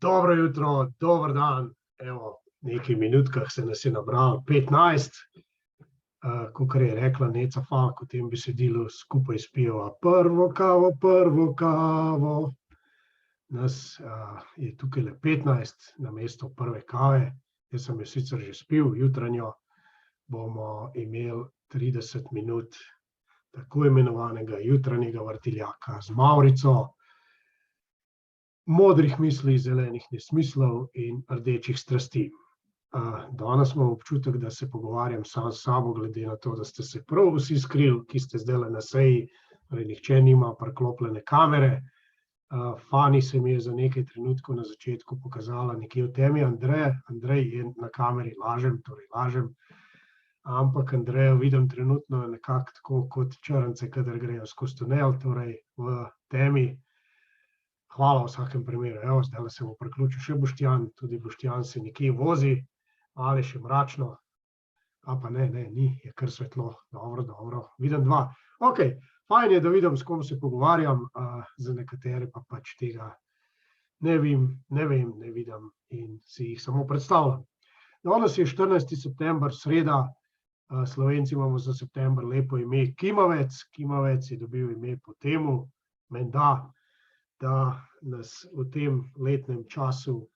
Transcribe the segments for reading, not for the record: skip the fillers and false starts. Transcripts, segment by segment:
Dobro jutro, dober dan. Evo, v nekaj minutkah se nas je nabralo 15. Kakor je rekla Neca Falk v tem besedilu, skupaj spijeva prvo kavo. Nas je tukaj le 15 na mesto prve kave. Jaz sem jo sicer že spil, jutranjo bomo imeli 30 minut tako imenovanega jutranjega vrtiljaka z Mavrico, modrih misli, zelenih nesmislov in rdečih strasti. Danes imam občutek, da se pogovarjam sam s sabo, glede na to, da ste se prav vsi skrili, ki ste zdajle na seji, nihče nima priklopljene kamere. Fani se mi je za nekaj trenutkov na začetku pokazala nekje v temi Andrej je na kameri, lažem, ampak Andrejo vidim trenutno nekako tako kot črnce, kadar grejo skozi tunel, torej v temi. Hvala v vsakem primeru. Evo, zdajle se bo priključil še Boštjan, tudi Boštjan se nekje vozi, ali še mračno, pa ne, ni, je kar svetlo, dobro, vidim dva. Okej, fajn je, da vidim, s kom se pogovarjam, za nekatere pa pač tega ne vem, ne vidim in si jih samo predstavljam. Danes je 14. september, sreda, Slovenci imamo za september lepo ime Kimavec. Kimavec je dobil ime po temu, menda, da nas v tem letnem času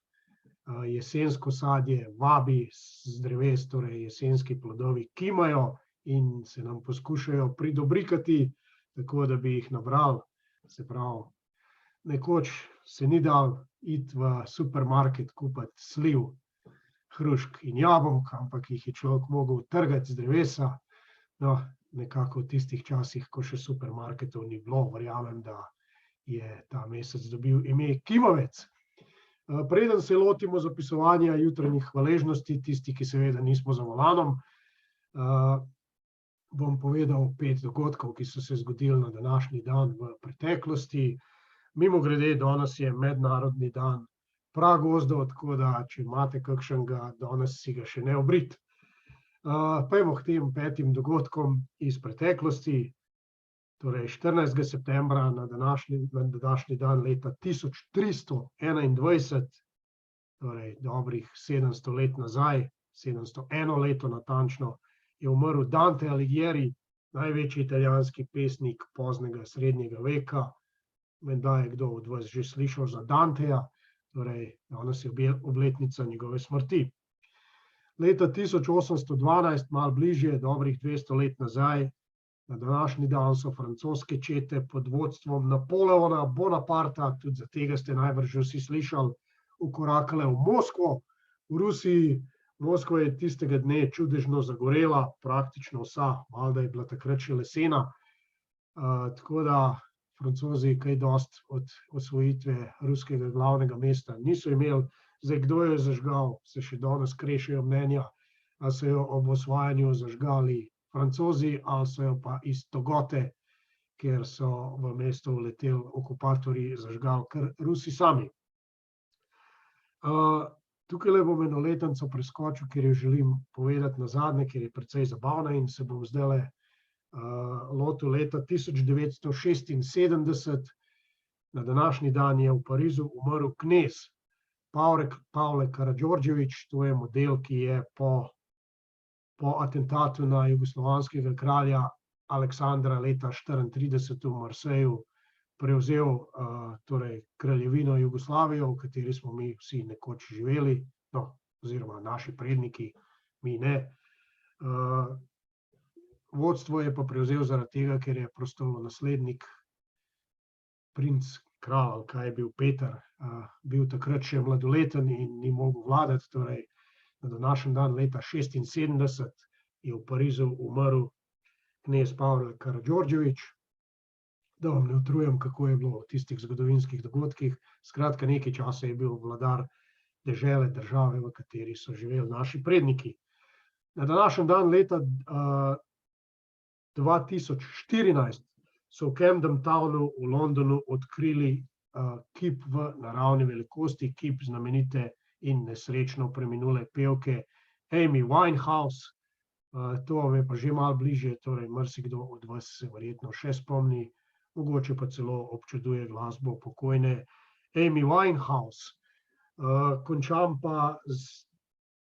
jesensko sadje vabi z dreves, torej jesenski plodovi kimajo in se nam poskušajo pridobrikati, tako da bi jih nabrali. Se pravi, nekoč se ni dal iti v supermarket kupiti sliv, hrušk in jabolk, ampak jih je človek mogel trgati z drevesa. No, nekako v tistih časih, ko še supermarketov ni bilo, verjamem, da je ta mesec dobil ime Kimavec. Preden se lotimo zapisovanja jutranjih hvaležnosti, tisti, ki seveda nismo za volanom, bom povedal 5 dogodkov, ki so se zgodili na današnji dan v preteklosti. Mimogrede, danes je mednarodni dan pragozdov, tako da, če imate kakšnega, danes si ga še ne obrit. Pojdimo k tem 5 dogodkom iz preteklosti. Torej, 14. septembra na današnji dan leta 1321, torej dobrih 700 let nazaj, 701 leto natančno, je umrl Dante Alighieri, največji italijanski pesnik poznega srednjega veka. Menda je kdo od vas že slišal za Danteja, torej danes je obletnica njegove smrti. Leta 1812, malo bližje, dobrih 200 let nazaj, na današnji dan so francoske čete pod vodstvom Napoleona Bonaparta, tudi za tega ste najbrž vsi slišali, vkorakale v Moskvo, v Rusiji. Moskva je tistega dne čudežno zagorela, praktično vsa, valjda je bila takrat še lesena. Tako da Francozi kaj dosti od osvojitve ruskega glavnega mesta niso imeli. Zdaj, kdo jo je zažgal, se še danes krešejo mnenja, a so jo ob osvajanju zažgali Francozi ali so jo pa iz togote, ker so v mesto vleteli okupatorji, zažgali kar Rusi sami. Tukaj bom eno letnico preskočil, ker jo želim povedati nazadnje, ker je precej zabavna in se bom zdajle lotil leta 1976. Na današnji dan je v Parizu umrl knez Pavle Karadžordžević, to je model, ki je po atentatu na jugoslovanskega kralja Aleksandra leta 1934 v Marseju prevzel torej kraljevino Jugoslavijo, v kateri smo mi vsi nekoč živeli, no, oziroma naši predniki, mi ne. Vodstvo je pa prevzel zaradi tega, ker je prestolonaslednik princ, kralj, kaj je bil Peter, bil takrat še mladoleten in ni mogel vladati, torej na današnji dan leta 1976 je v Parizu umrl knez Pavle Karadžordžević. Da vam ne utrujam, kako je bilo v tistih zgodovinskih dogodkih. Skratka, nekaj časa je bil vladar dežele, države, v kateri so živeli naši predniki. Na današnji dan leta 2014 so v Camden Townu v Londonu odkrili kip v naravni velikosti, kip znamenite in nesrečno preminule pevke Amy Winehouse. To vam je pa že malo bližje, torej marsikdo od vas se verjetno še spomni, mogoče pa celo občuduje glasbo pokojne Amy Winehouse. Končam pa z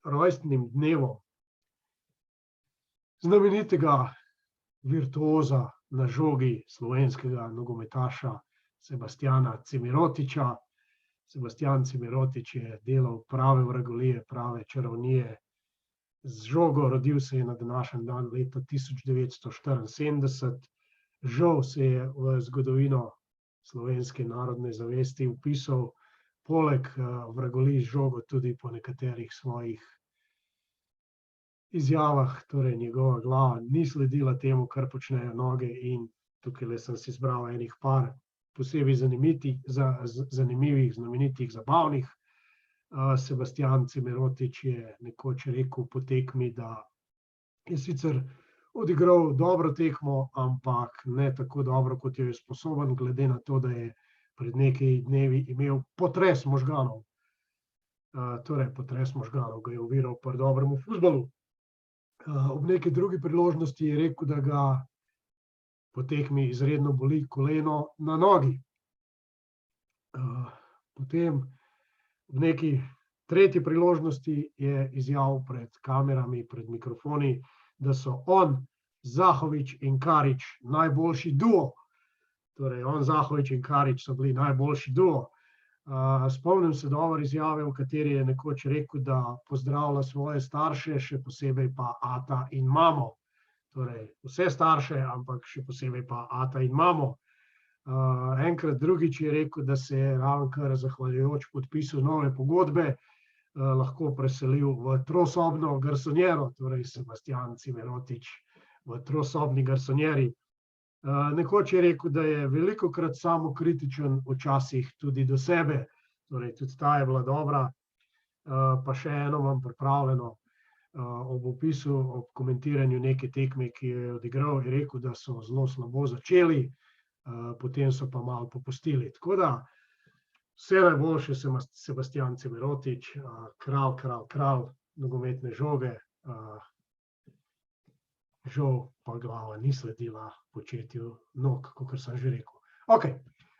rojstnim dnevom znamenitega virtuoza na žogi slovenskega nogometaša Sebastjana Cimirotiča. Sebastjan Cimirotič je delal prave vragolije, prave čarovnije z žogo. Rodil se je na današnji dan leta 1974. Žal se je v zgodovino slovenske narodne zavesti vpisal poleg vragolij z žogo tudi po nekaterih svojih izjavah, torej njegova glava ni sledila temu, kar počnejo noge, in tukaj sem si izbral enih par posebej zanimivih, znamenitih, zabavnih. Sebastjan Cimirotič je nekoč rekel po tekmi, da je sicer odigral dobro tekmo, ampak ne tako dobro, kot jo je sposoben, glede na to, da je pred nekaj dnevi imel potres možganov. Torej, potres možganov ga je oviral pri dobremu fuzbalu. Ob neki drugi priložnosti je rekel, da ga po tekmi izredno boli koleno na nogi. Potem v neki tretji priložnosti je izjavil pred kamerami, pred mikrofoni, da so on, Zahovič in Karič najboljši duo. Torej, on, Zahovič in Karič so bili najboljši duo. Spomnim se dobro izjave, v kateri je nekoč rekel, da pozdravlja svoje starše, še posebej pa ata in mamo. Torej, vse starše, ampak še posebej pa ata in mamo. Enkrat drugič je rekel, da se je ravnokar zahvaljujoč podpisu nove pogodbe lahko preselil v trosobno garsonjero, torej Sebastjan Cimirotič v trosobni garsonjeri. Nekoč je rekel, da je velikokrat samokritičen, včasih tudi do sebe. Torej, tudi ta je bila dobra. Pa še eno imam pripravljeno. Ob opisu, ob komentiranju neke tekme, ki jo je odigral, je rekel, da so zelo slabo začeli, potem so pa malo popustili. Tako da vse najboljše, Sebastjan Cimirotič, kralj nogometne žoge. Žal pa glava ni sledila početju nog, kakor sem že rekel. Okej,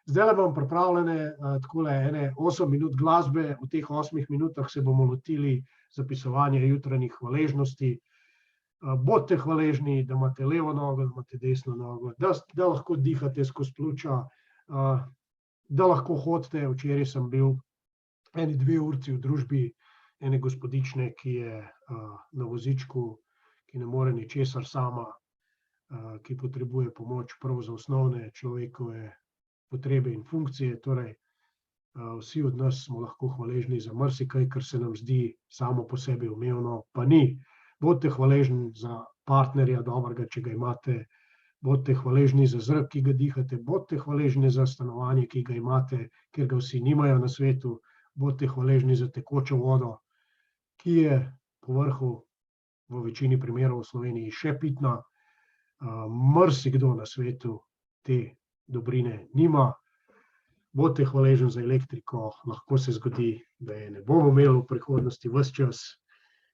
zdaj bom pripravljene takole ene 8 minut glasbe. V teh 8 minutah se bomo lotili zapisovanja jutranjih hvaležnosti. Bodite hvaležni, da imate levo nogo, da imate desno nogo, da lahko dihate skozi pljuča, da lahko hodite. Včeraj sem bil 1-2 urci v družbi ene gospodične, ki je na vozičku, ki ne more ničesar sama, ki potrebuje pomoč prav za osnovne človekove potrebe in funkcije. Torej, vsi od nas smo lahko hvaležni za marsikaj, kar se nam zdi samo po sebi umevno, pa ni. Bodite hvaležni za partnerja dobrega, če ga imate. Bodite hvaležni za zrak, ki ga dihate. Bodite hvaležni za stanovanje, ki ga imate, ker ga vsi nimajo na svetu. Bodite hvaležni za tekočo vodo, ki je povrhu v večini primerov v Sloveniji še pitna. Marsikdo na svetu te dobrine nima. Bodite hvaležni za elektriko. Lahko se zgodi, da je ne bomo imeli v prihodnosti ves čas.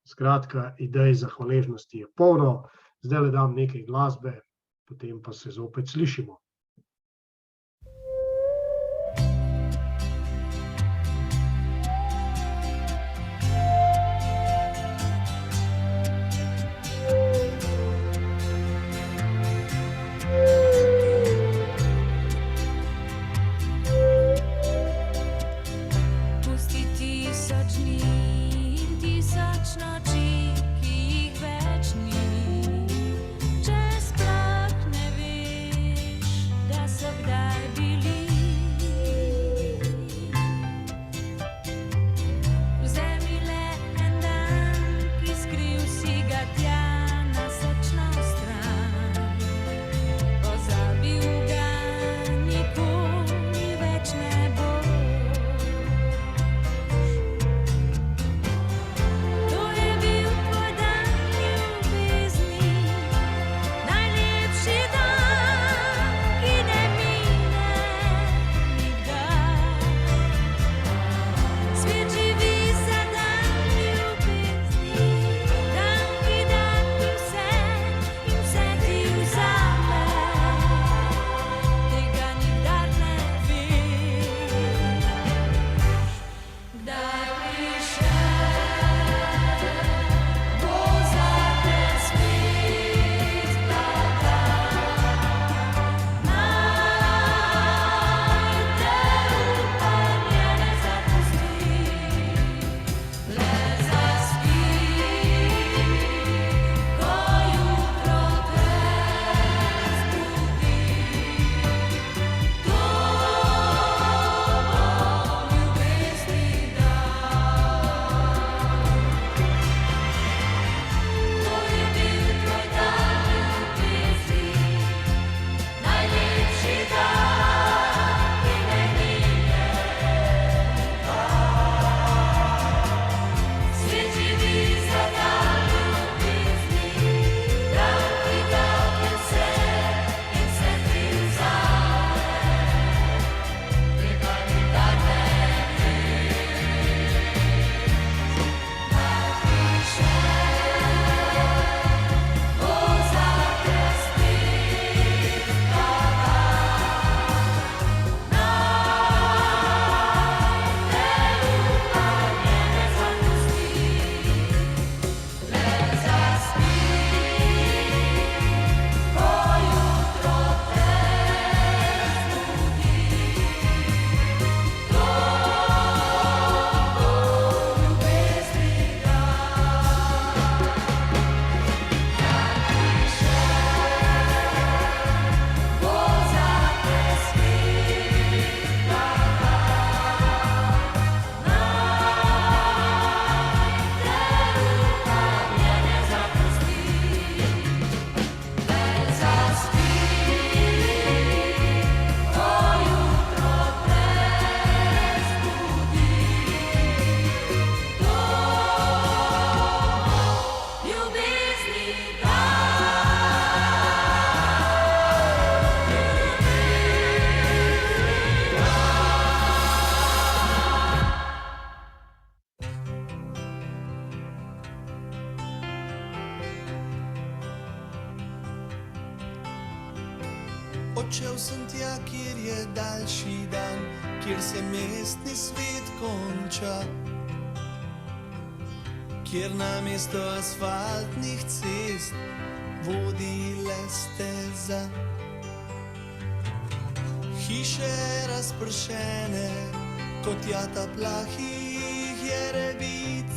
Skratka, idej za hvaležnosti je polno. Zdaj le dam nekaj glasbe, potem pa se zopet slišimo. Noči, ki jih več ni, če sploh ne veš, Odšel sem tja, kjer je daljši dan, kjer se mestni svet konča, kjer namesto asfaltnih cest vodi le steza. Hiše razpršene kot jata plahih jerebic,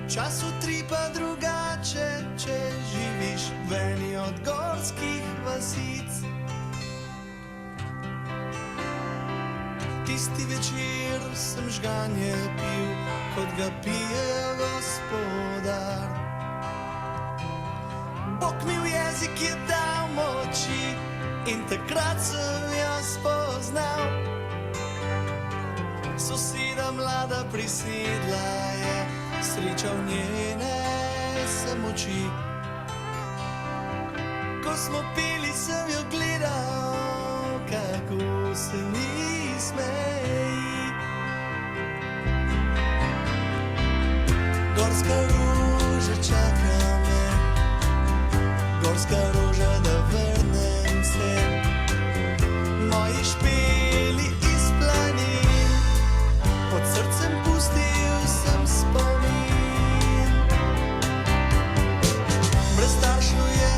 čas utripa drugače, če živiš v eni od gorskih vasic. Tisti večer sem žganje pil, kot ga pije gospodar. Bog mi v jezik je dal moči in takrat sem jo spoznal. Soseda mlada prisedla je, sreča v njene sem oči. Ko smo pili, sem jo gledal, kako se mi smeji. Gorska roža čaka me, gorska roža, da vrnem se. Moji špeli iz planin, pod srcem pustil sem spomin. Brez staršev je,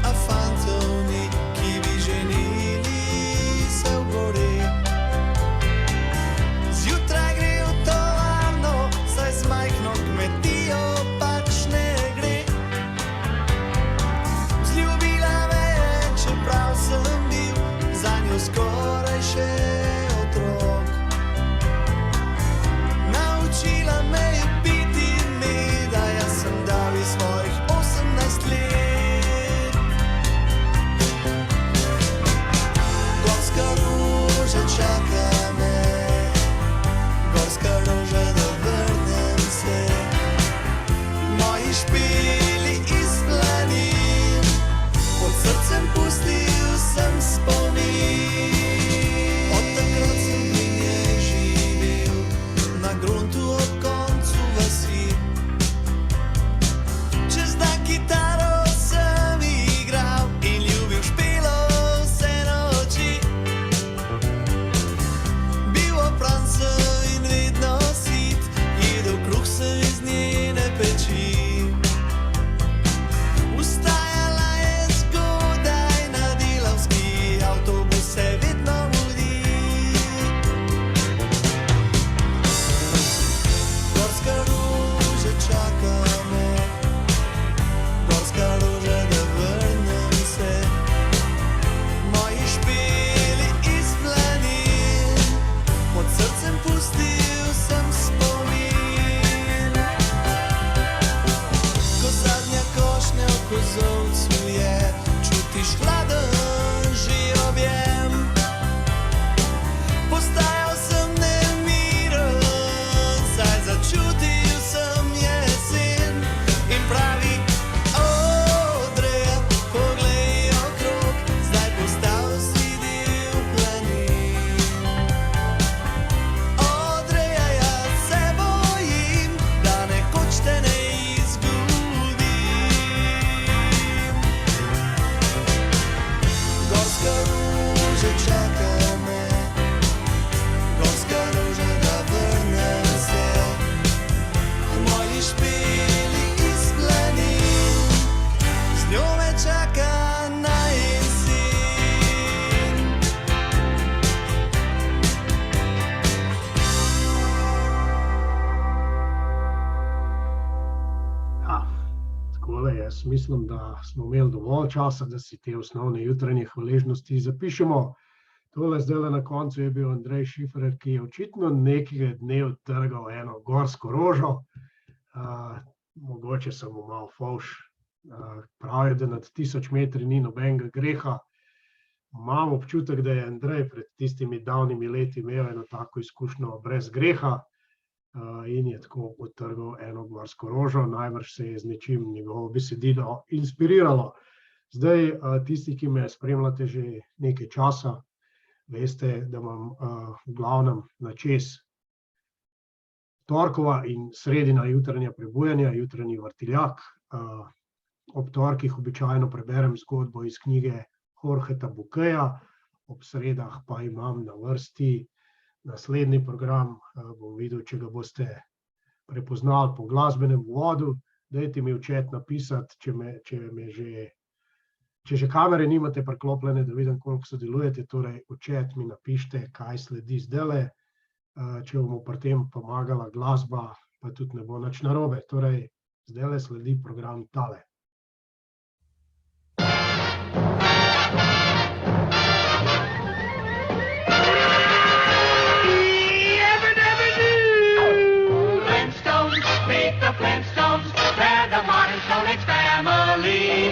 a fantov ni, ki bi ženili se v gori. Zjutraj gre v tovarno, saj z majhno kmetijo pač ne gre. Vzljubila me je, čeprav sem bil zanjo skoraj še otrok. Naučila me je piti meda, jaz sem dal iz svojih 18 let. Gorska roža čaka me, gorska roža, da vrnem se. Moji špeli iz planin, pod srcem pustil sem spomin. Od takrat sem pri njej živel, na gruntu ob koncu vasi. Čez dan kitaro sem igral in ljubil špelo vse noči. Bil opran sem in vedno sit, jedel kruh sem iz njene peči. Vstajala je zgodaj, na delavski avtobus se vedno mudi. Gorska roža čaka me, gorska roža, da vrnem se. Moji špeli iz planin, pod srcem pustil sem spomin. Ko zadnja košnja v kozolcu je, čutiš hladen že objem. Postajal sem nemiren, saj začutil sem jesen. In pravi, Odreja, poglej okrog, zdaj postal si del planin. Odreja, jaz se bojim, da nekoč te ne izgubim. Gorska roža čaka me, gorska roža, da vrnem se. Moji špeli iz planin, z njo me čaka na jesen. Ja, takole, jaz mislim, da smo imeli dovolj časa, da si te osnovne jutranje hvaležnosti zapišemo. Tole zdajle na koncu je bil Andrej Šifrer, ki je očitno nekega dne odtrgal eno gorsko rožo. Mogoče sem mu malo fovš. Pravijo, da nad 1000 metri ni nobenega greha. Imam občutek, da je Andrej pred tistimi davnimi leti imel eno tako izkušnjo brez greha, in je tako odtrgal eno gorsko rožo. Najbrž se je z nečim njegovo besedilo inspiriralo. Zdaj, tisti, ki me spremljate že nekaj časa, veste, da imam v glavnem načez torkova in sredina jutranja prebujanja, jutranji vrtiljak. Ob torkih običajno preberem zgodbo iz knjige Jorgeta Bukeja, ob sredah pa imam na vrsti naslednji program, bom videl, če ga boste prepoznali po glasbenem uvodu. Dajte mi v chat napisati, če že kamere nimate priklopljene, da vidim, koliko sodelujete, torej v chat mi napišite, kaj sledi zdajle. Če bomo pri tem pomagala glasba, pa tudi ne bo nič narobe. Torej, zdajle sledi program tale. Flintstones, they're the modern Stone Age family.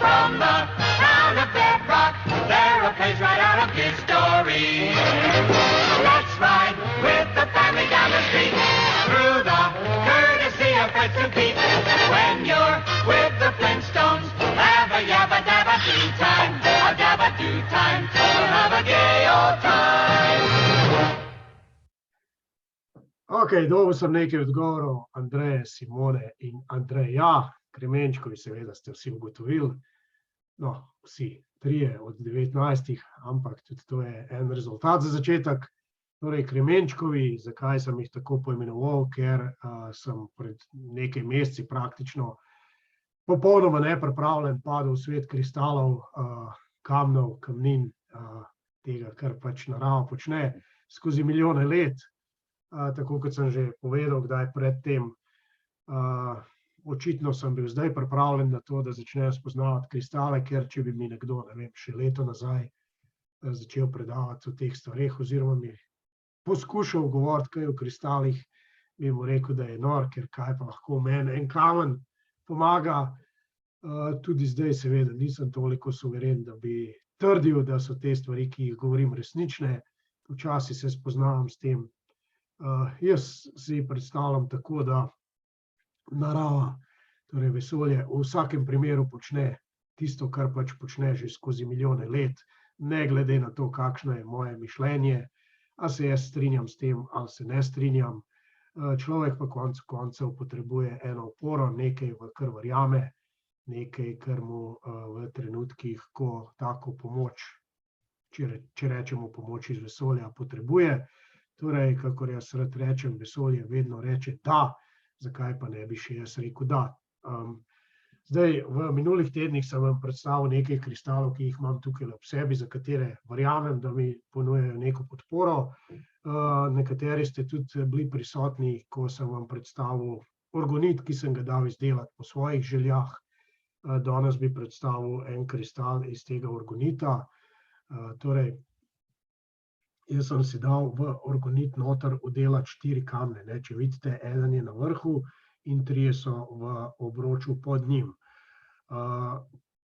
From the town of Bedrock, they're a page right out of history. Let's ride with the family down the street, through the courtesy of Fred and Pete. When you're with the Flintstones, have a yabba-dabba-doo time, a dabba-doo time, we'll have a gay old time. Ok, dobil sem nekaj odgovorov Andreje, Simone in Andreja Kremenčkovi, seveda ste vsi ugotovili. No, vsi, 3 od 19, ampak tudi to je en rezultat za začetek. Torej, Kremenčkovi, zakaj sem jih tako poimenoval, ker sem pred nekaj meseci praktično popolnoma nepripravljen padel v svet kristalov, kamnov, kamnin, tega, kar pač narava počne skozi milijone let. Tako kot sem že povedal, kdaj predtem, očitno sem bil zdaj pripravljen na to, da začnem spoznavati kristale, ker če bi mi nekdo, ne vem, še leto nazaj začel predavati o teh stvareh oziroma mi poskušal govoriti kaj o kristalih, bi mu rekel, da je nor, ker kaj pa lahko meni en kamen pomaga. Tudi zdaj seveda nisem toliko suveren, da bi trdil, da so te stvari, ki jih govorim, resnične. Včasih se spoznavam s tem. Jaz si predstavljam tako, da narava, torej vesolje, v vsakem primeru počne tisto, kar pač počne že skozi milijone let, ne glede na to, kakšno je moje mišljenje, ali se jaz strinjam s tem, ali se ne strinjam. Človek pa konec koncev potrebuje eno oporo, nekaj, v kar verjame, nekaj, kar mu v trenutkih, ko tako pomoč, če rečemo pomoč iz vesolja, potrebuje. Torej, kakor jaz rad rečem, vesolje vedno reče da, zakaj pa ne bi še jaz rekel da. Zdaj, v minulih tednih sem vam predstavil nekaj kristalov, ki jih imam tukaj ob sebi, za katere verjamem, da mi ponujajo neko podporo. Nekateri ste tudi bili prisotni, ko sem vam predstavil orgonit, ki sem ga dal izdelati po svojih željah. Danes bi predstavil en kristal iz tega orgonita. Torej, jaz sem si dal v orgonit noter vdelati 4 kamne. Če vidite, eden je na vrhu in 3 so v obroču pod njim.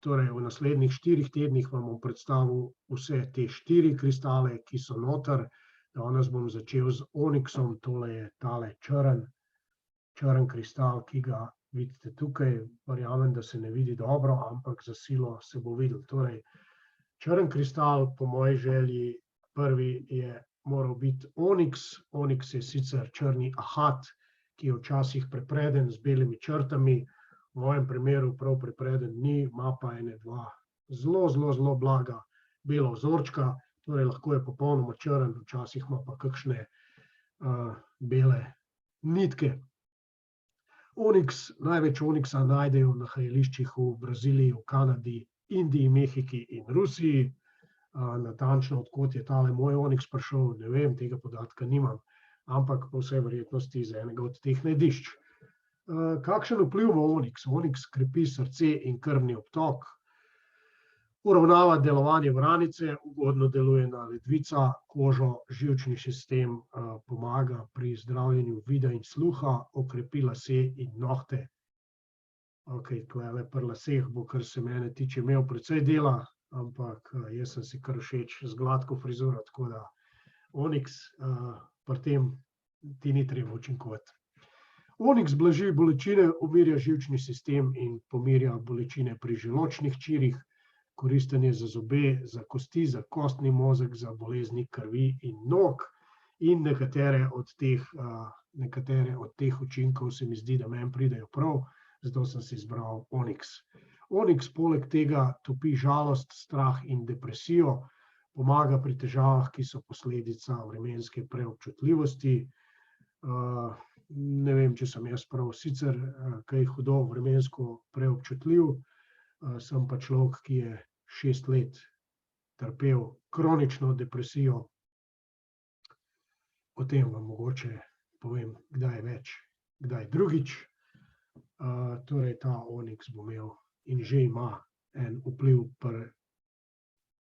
Torej, v naslednjih 4 tednih vam bom predstavil vse te 4 kristale, ki so noter. Danes bom začel z oniksom, tole je tale črn kristal, ki ga vidite tukaj. Verjamem, da se ne vidi dobro, ampak za silo se bo videl. Torej, črn kristal, po moji želji, prvi je moral biti oniks. Oniks je sicer črni ahat, ki je včasih prepreden z belimi črtami. V mojem primeru prav prepreden ni, ima pa ene 2 zelo blaga bela vzorčka, torej lahko je popolnoma črn, včasih ima pa kakšne bele nitke. Oniks, največ oniksa najdejo na hraniliščih v Braziliji, v Kanadi, Indiji, Mehiki in Rusiji. Natančno, odkot je tale moj oniks prišel, ne vem, tega podatka nimam, ampak po vsej verjetnosti iz enega od teh najdišč. Kakšen vpliv ima oniks? Oniks krepi srce in krvni obtok, uravnava delovanje vranice, ugodno deluje na ledvica, kožo, živčni sistem, pomaga pri zdravljenju vida in sluha, okrepi lase in nohte. Ok, tukaj pri laseh bo, kar se mene tiče, imel precej dela, ampak jaz sem si kar všeč z gladko frizuro, tako da oniks pri tem ti ni treba učinkovati. Oniks blaži bolečine, umirja živčni sistem in pomirja bolečine pri želodčnih čirih, koristen je za zobe, za kosti, za kostni mozeg, za bolezni krvi in nog. In nekatere od teh učinkov se mi zdi, da meni pridejo prav, zato sem si izbral oniks. Oniks poleg tega topi žalost, strah in depresijo, pomaga pri težavah, ki so posledica vremenske preobčutljivosti. Ne vem, če sem jaz prav sicer kaj hudo vremensko preobčutljiv, sem pa človek, ki je 6 let trpel kronično depresijo. O tem vam mogoče povem kdaj več, kdaj drugič. Torej ta oniks bo imel in že ima en vpliv pri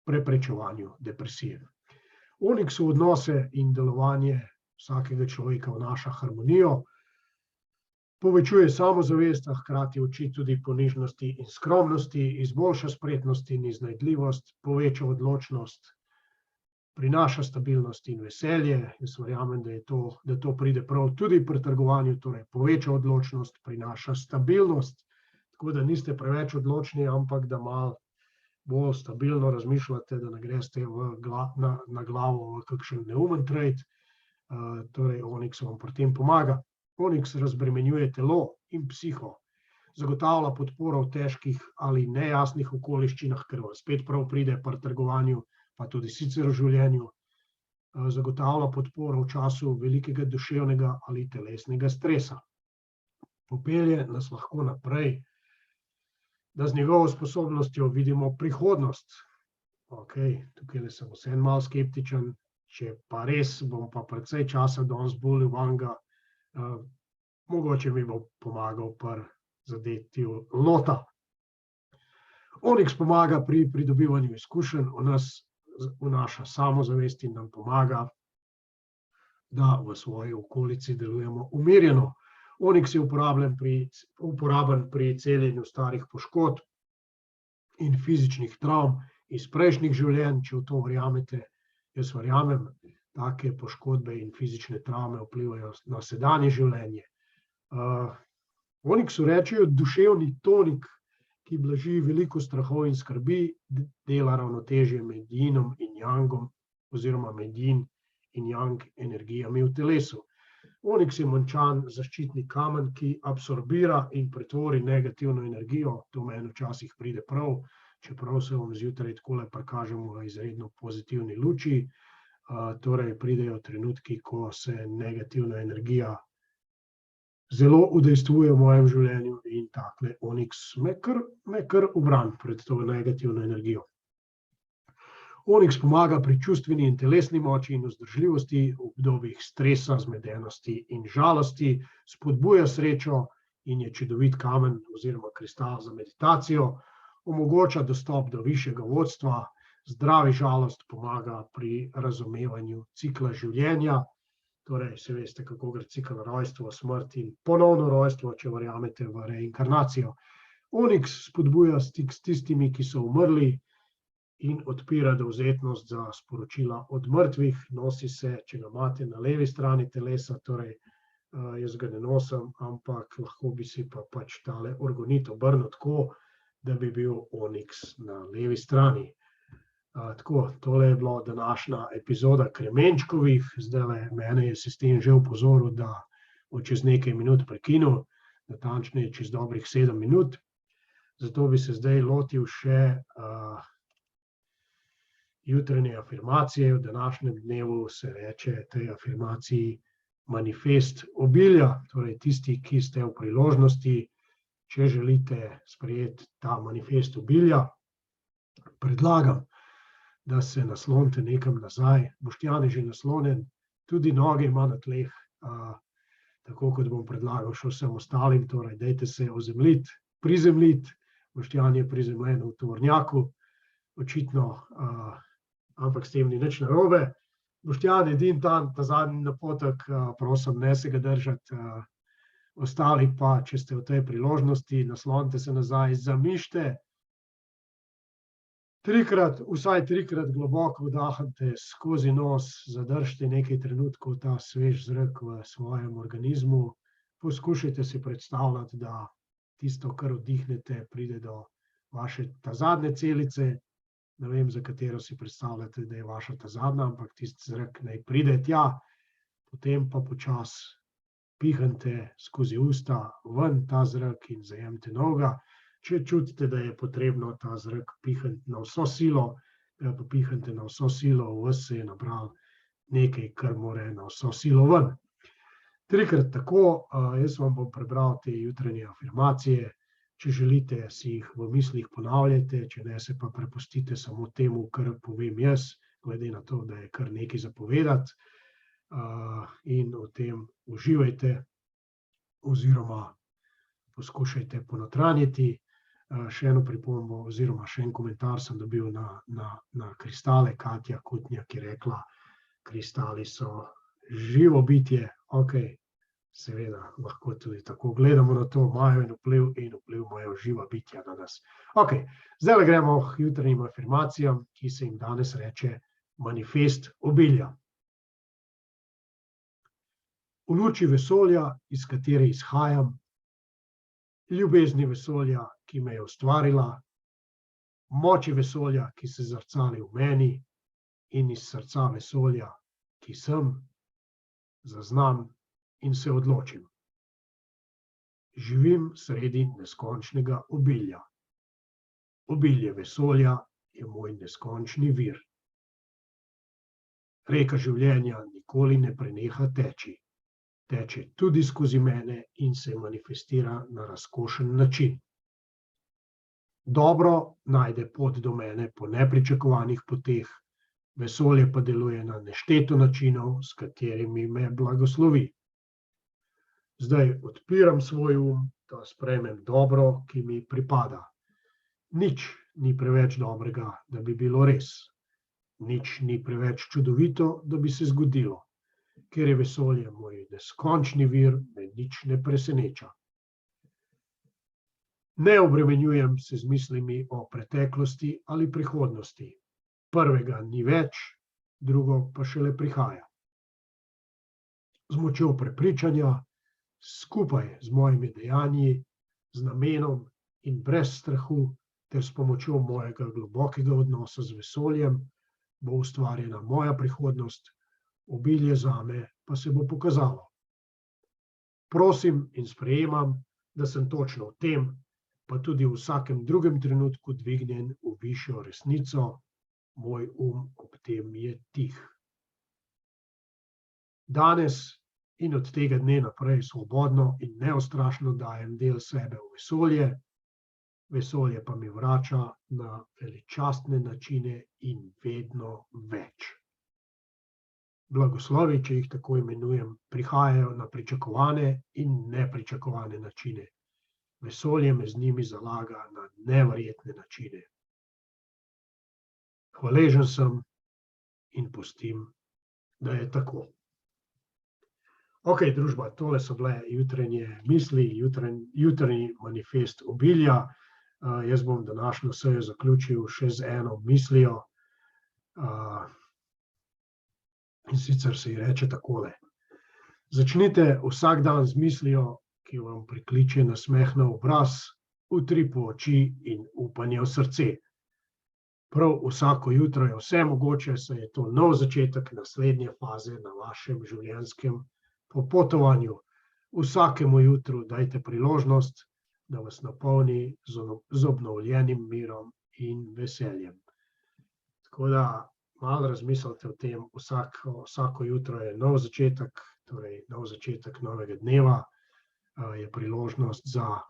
preprečevanju depresije. Oniks v odnose in delovanje vsakega človeka vnaša harmonijo, povečuje samozavest, a hkrati uči tudi ponižnosti in skromnosti, izboljša spretnost in iznajdljivost, poveča odločnost, prinaša stabilnost in veselje. Jaz verjamem, da to pride prav tudi pri trgovanju, torej poveča odločnost, prinaša stabilnost, tako da niste preveč odločni, ampak da malo bolj stabilno razmišljate, da ne greste na glavo v kakšen neumen trade. Torej oniks vam pri tem pomaga. Oniks razbremenjuje telo in psiho, zagotavlja podporo v težkih ali nejasnih okoliščinah, ker vam spet prav pride pri trgovanju, pa tudi sicer v življenju. Zagotavlja podporo v času velikega duševnega ali telesnega stresa. Popelje nas lahko naprej, da z njegovo sposobnostjo vidimo prihodnost. Tukaj sem vseeno malo skeptičen, če pa res bom pa precej časa danes bolj vanga, mogoče mi bo pomagal pri zadetju lota. Oniks pomaga pri pridobivanju izkušenj, vnaša samozavest in nam pomaga, da v svoji okolici delujemo umirjeno. Oniks je uporaben pri celjenju starih poškodb in fizičnih travm iz prejšnjih življenj, če v to verjamete. Jaz verjamem, take poškodbe in fizične travme vplivajo na sedanje življenje. Oniksu rečejo duševni tonik, ki blaži veliko strahov in skrbi, dela ravnotežje med jinom in jangom oziroma med jin in yang energijami v telesu. Oniks je močan zaščitni kamen, ki absorbira in pretvori negativno energijo. To meni včasih pride prav, čeprav se vam zjutraj takole prikažemo v izredno pozitivni luči. Torej pridejo trenutki, ko se negativna energija zelo udejstvuje v mojem življenju in takle oniks me kar ubran pred to negativno energijo. Oniks pomaga pri čustveni in telesni moči in vzdržljivosti v obdobjih stresa, zmedenosti in žalosti, spodbuja srečo in je čudovit kamen oziroma kristal za meditacijo, omogoča dostop do višjega vodstva, zdravi žalost pomaga pri razumevanju cikla življenja, torej se veste, kako gre cikel rojstvo, smrt in ponovno rojstvo, če verjamete v reinkarnacijo. Oniks spodbuja stik s tistimi, ki so umrli, in odpira dovzetnost za sporočila od mrtvih. Nosi se, če ga imate na levi strani telesa, torej jaz ga ne nosim, ampak lahko bi si pa pač tale orgonit obrnil tako, da bi bil oniks na levi strani. Tako, tole je bila današnja epizoda Kremenčkovih. Zdajle mene je sistem že opozoril, da bo čez nekaj minut prekinil, natančneje čez dobrih 7 minut. Zato bi se zdaj lotil še jutranje afirmacije. V današnjem dnevu se reče tej afirmaciji manifest obilja, torej tisti, ki ste v priložnosti, če želite sprejeti ta manifest obilja, predlagam, da se naslonite nekam nazaj. Boštjan je že naslonjen, tudi noge ima na tleh, tako kot bom predlagal še vsem ostalim, torej dajte se ozemljiti, prizemljiti. Boštjan je prizemljen v tovornjaku, očitno, ampak s tem ni nič narobe. Boštjan, edini ta zadnji napotek, prosim, ne se ga držati, ostali pa, če ste v tej priložnosti, naslonite se nazaj, zamišljite, vsaj trikrat globoko vdahnite skozi nos, zadržite nekaj trenutkov ta svež zrak v svojem organizmu, poskušajte si predstavljati, da tisto, kar vdihnete, pride do vaše ta-zadnje celice. Ne vem, za katero si predstavljate, da je vaša ta-zadnja, ampak tisti zrak naj pride tja, potem pa počasi pihnite skozi usta ven ta zrak in zajemite novega. če čutite, da je potrebno ta zrak pihniti na vso silo, pa pihnite na vso silo, v vas se je nabral nekaj, kar more na vso silo ven. 3-krat tako, jaz vam bom prebral te jutranje afirmacije, če želite, si jih v mislih ponavljajte, če ne, se pa prepustite samo temu, kar povem jaz, glede na to, da je kar nekaj zapovedati, in v tem uživajte oziroma poskušajte ponotranjiti. Še eno pripombo oziroma še en komentar sem dobil na kristale. Katja Kutnjak je rekla, kristali so živo bitje. Okej, seveda, lahko tudi tako gledamo na to, imajo in vpliv imajo živa bitja na nas. Okej, zdaj gremo k jutranjim afirmacijam, ki se jim danes reče manifest obilja. V luči vesolja, iz katere izhajam, ljubezni vesolja, ki me je ustvarila, moči vesolja, ki se zrcali v meni, in iz srca vesolja, ki sem, zaznam in se odločim. Živim sredi neskončnega obilja. Obilje vesolja je moj neskončni vir. Reka življenja nikoli ne preneha teči. Teče tudi skozi mene in se manifestira na razkošen način. Dobro najde pot do mene po nepričakovanih poteh, vesolje pa deluje na nešteto načinov, s katerimi me blagoslovi. Zdaj odpiram svoj da sprejmem dobro, ki mi pripada. Nič ni preveč dobrega, da bi bilo res. Nič ni preveč čudovito, da bi se zgodilo. Ker je vesolje moj neskončni vir, me nič ne preseneča. Ne obremenjujem se z mislimi o preteklosti ali prihodnosti. Prvega ni več, drugo pa šele prihaja. Z močjo prepričanja, skupaj z mojimi dejanji, z namenom in brez strahu, ter s pomočjo mojega globokega odnosa z vesoljem, bo ustvarjena moja prihodnost, obilje zame pa se bo pokazalo. Prosim in sprejemam, da sem točno v tem, pa tudi v vsakem drugem trenutku dvignjen v višjo resnico, moj ob tem je tih. Danes in od tega dne naprej svobodno in neustrašno dajem del sebe v vesolje, vesolje pa mi vrača na veličastne načine in vedno več. Blagoslovi, če jih tako imenujem, prihajajo na pričakovane in nepričakovane načine. Vesolje me z njimi zalaga na neverjetne načine. Hvaležen sem in pustim, da je tako. Okej, družba, tole so bile jutranje misli, jutranji manifest obilja. Jaz bom današnjo sejo zaključil še z eno mislijo. In sicer se ji reče takole. Začnite vsak dan z mislijo, ki vam prikliče nasmeh na obraz, utrip v oči in upanje v srce. Prav vsako jutro je vse mogoče, saj je to nov začetek naslednje faze na vašem življenjskem popotovanju. Vsakemu jutru dajte priložnost, da vas napolni z obnovljenim mirom in veseljem. Tako da malo razmislite o tem, vsako jutro je nov začetek, torej nov začetek novega dneva, je priložnost za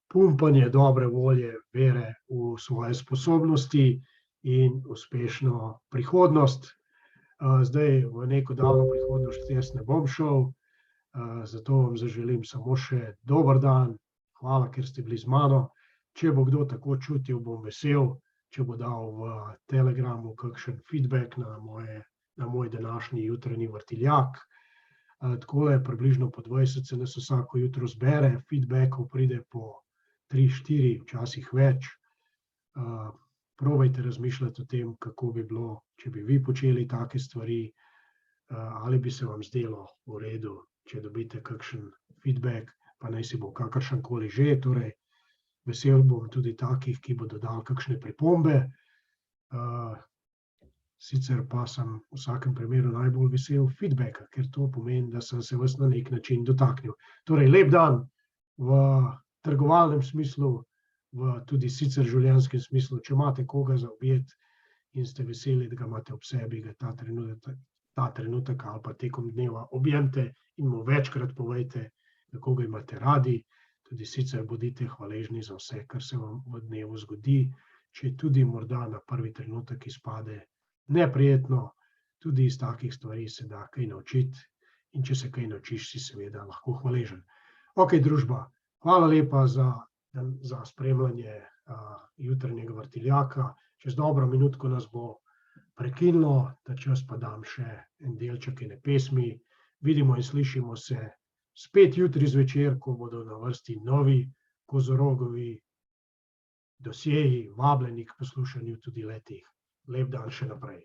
pumpanje dobre volje, vere v svoje sposobnosti in uspešno prihodnost. Zdaj v neko davno prihodnost jaz ne bom šel, zato vam zaželim samo še dober dan. Hvala, ker ste bili z mano. Če bo kdo tako čutil, bom vesel, če bo dal v Telegramu kakšen feedback na moj današnji jutranji vrtiljak. Takole približno po 20 se nas vsako jutro zbere, feedbackov pride po 3-4, včasih več. Probajte razmišljati o tem, kako bi bilo, če bi vi počeli take stvari, ali bi se vam zdelo v redu, če dobite kakšen feedback, pa naj si bo kakršenkoli že, torej vesel bom tudi takih, ki bodo dali kakšne pripombe. Sicer pa sem v vsakem primeru najbolj vesel feedbacka, ker to pomeni, da sem se vas na nek način dotaknil. Torej, lep dan v trgovalnem smislu, v tudi sicer življenjskem smislu, če imate koga za objeti in ste veseli, da ga imate ob sebi, ga ta trenutek ali pa tekom dneva objemite in mu večkrat povejte, kako ga imate radi. Tudi sicer bodite hvaležni za vse, kar se vam v dnevu zgodi, če tudi morda na prvi trenutek izpade neprijetno, tudi iz takih stvari se da kaj naučiti in če se kaj naučiš, si seveda lahko hvaležen. Ok, družba, hvala lepa za spremljanje jutranjega vrtiljaka. Čez dobro minutko nas bo prekinilo, ta čas pa dam še en delček ene pesmi. Vidimo in slišimo se spet jutri zvečer, ko bodo na vrsti novi Kozorogovi dosjeji, vabljeni k poslušanju tudi le-teh. Lep dan še naprej.